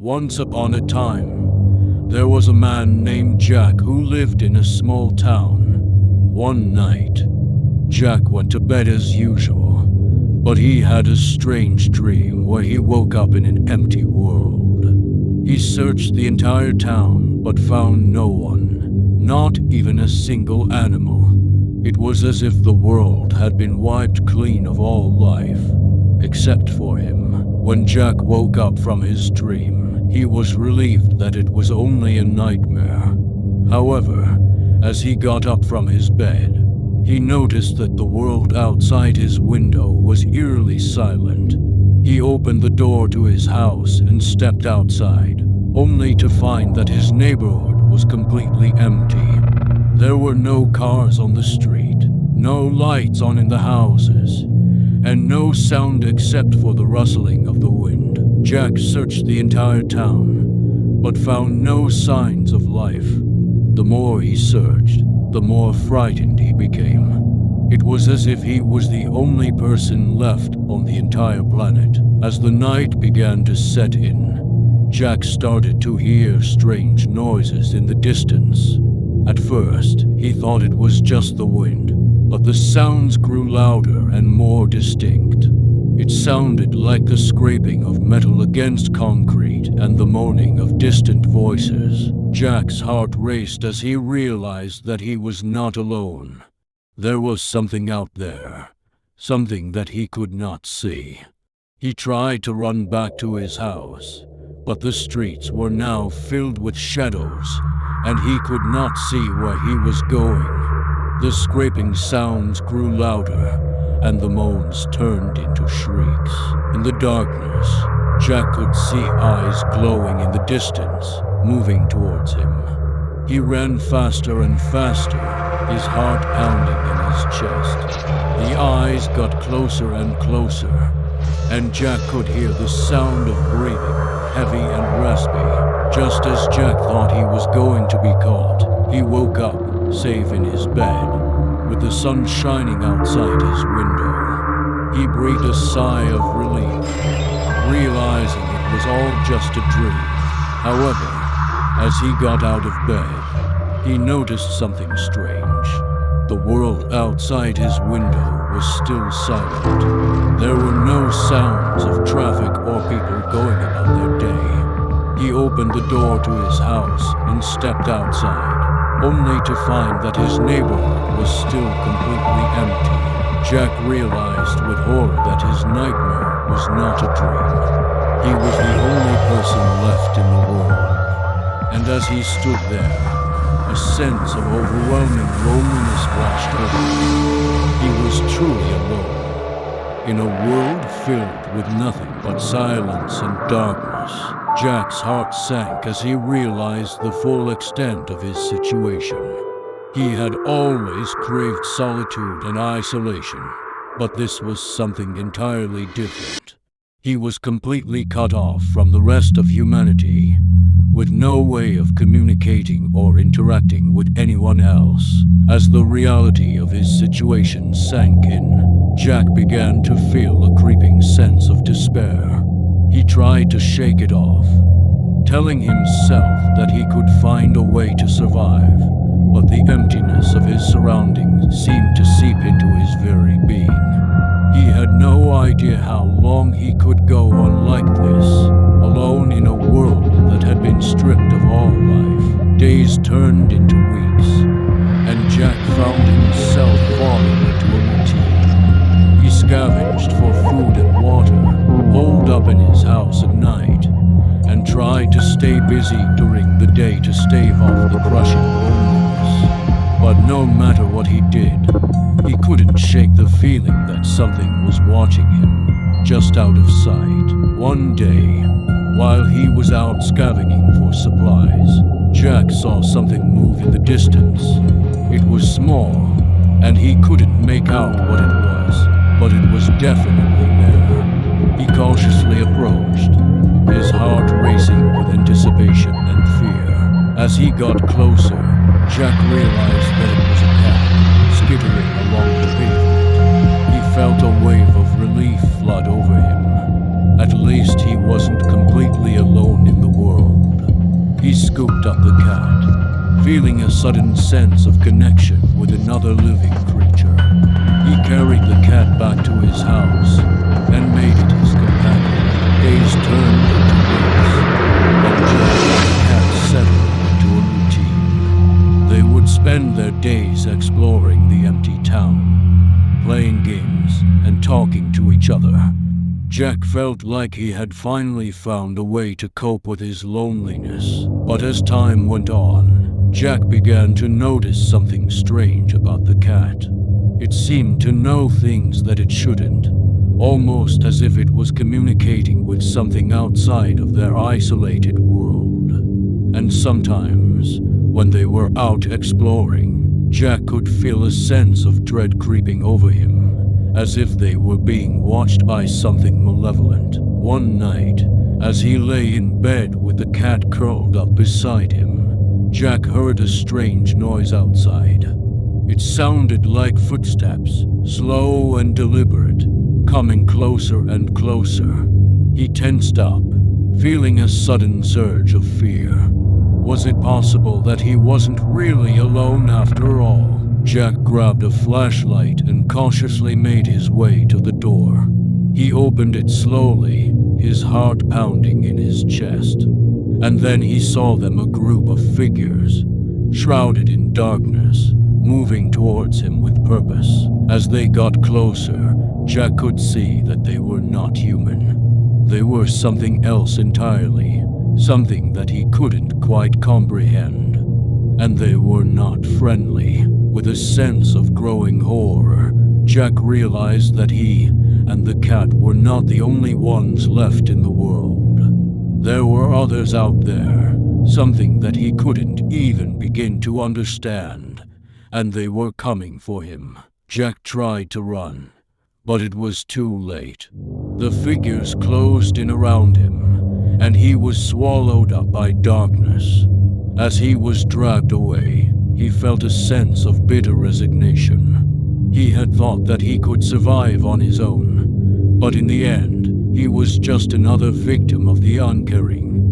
Once upon a time, there was a man named Jack who lived in a small town. One night, Jack went to bed as usual, but he had a strange dream where he woke up in an empty world. He searched the entire town but found no one, not even a single animal. It was as if the world had been wiped clean of all life, except for him. When Jack woke up from his dream, he was relieved that it was only a nightmare. However, as he got up from his bed, he noticed that the world outside his window was eerily silent. He opened the door to his house and stepped outside, only to find that his neighborhood was completely empty. There were no cars on the street, no lights on in the houses, and no sound except for the rustling of the wind. Jack searched the entire town, but found no signs of life. The more he searched, the more frightened he became. It was as if he was the only person left on the entire planet. As the night began to set in, Jack started to hear strange noises in the distance. At first, he thought it was just the wind, but the sounds grew louder and more distinct. It sounded like the scraping of metal against concrete and the moaning of distant voices. Jack's heart raced as he realized that he was not alone. There was something out there, something that he could not see. He tried to run back to his house, but the streets were now filled with shadows, and he could not see where he was going. The scraping sounds grew louder, and the moans turned into shrieks. In the darkness, Jack could see eyes glowing in the distance, moving towards him. He ran faster and faster, his heart pounding in his chest. The eyes got closer and closer, and Jack could hear the sound of breathing, heavy and raspy. Just as Jack thought he was going to be caught, he woke up, safe in his bed, with the sun shining outside his window. He breathed a sigh of relief, realizing it was all just a dream. However, as he got out of bed, he noticed something strange. The world outside his window was still silent. There were no sounds of traffic or people going about their day. He opened the door to his house and stepped outside, only to find that his neighborhood was still completely empty. Jack realized with horror that his nightmare was not a dream. He was the only person left in the world. And as he stood there, a sense of overwhelming loneliness washed over him. He was truly alone, in a world filled with nothing but silence and darkness. Jack's heart sank as he realized the full extent of his situation. He had always craved solitude and isolation, but this was something entirely different. He was completely cut off from the rest of humanity, with no way of communicating or interacting with anyone else. As the reality of his situation sank in, Jack began to feel a creeping sense of despair. He tried to shake it off, telling himself that he could find a way to survive, but the emptiness of his surroundings seemed to seep into his very being. He had no idea how long he could go on like this, alone in a world that had been stripped of all life. Days turned into weeks, and Jack found himself falling into a routine. He scavenged for food and water, holed up in his house at night, and tried to stay busy during the day to stave off the crushing loneliness. But no matter what he did, he couldn't shake the feeling that something was watching him, just out of sight. One day, while he was out scavenging for supplies, Jack saw something move in the distance. It was small, and he couldn't make out what it was, but it was definitely there. He cautiously approached, his heart racing with anticipation and fear. As he got closer, Jack realized that it was a cat, skittering along the pavement. He felt a wave of relief flood over him. At least he wasn't completely alone in the world. scooped up the cat, feeling a sudden sense of connection with another living creature. He carried the cat back to his house and made it his companion. Days turned into weeks, and Jack and the cat settled into a routine. They would spend their days exploring the empty town, playing games and talking to each other. Jack felt like he had finally found a way to cope with his loneliness. But as time went on, Jack began to notice something strange about the cat. It seemed to know things that it shouldn't, almost as if it was communicating with something outside of their isolated world. And sometimes, when they were out exploring, Jack could feel a sense of dread creeping over him, as if they were being watched by something malevolent. One night, as he lay in bed with the cat curled up beside him, Jack heard a strange noise outside. It sounded like footsteps, slow and deliberate, coming closer and closer. He tensed up, feeling a sudden surge of fear. Was it possible that he wasn't really alone after all? Jack grabbed a flashlight and cautiously made his way to the door. He opened it slowly, his heart pounding in his chest. And then he saw them, a group of figures, shrouded in darkness, moving towards him with purpose. As they got closer, Jack could see that they were not human. They were something else entirely, something that he couldn't quite comprehend. And they were not friendly. With a sense of growing horror, Jack realized that he and the cat were not the only ones left in the world. There were others out there, something that he couldn't even begin to understand, and they were coming for him. Jack tried to run, but it was too late. The figures closed in around him, and he was swallowed up by darkness. As he was dragged away, he felt a sense of bitter resignation. He had thought that he could survive on his own, but in the end, he was just another victim of the uncaring,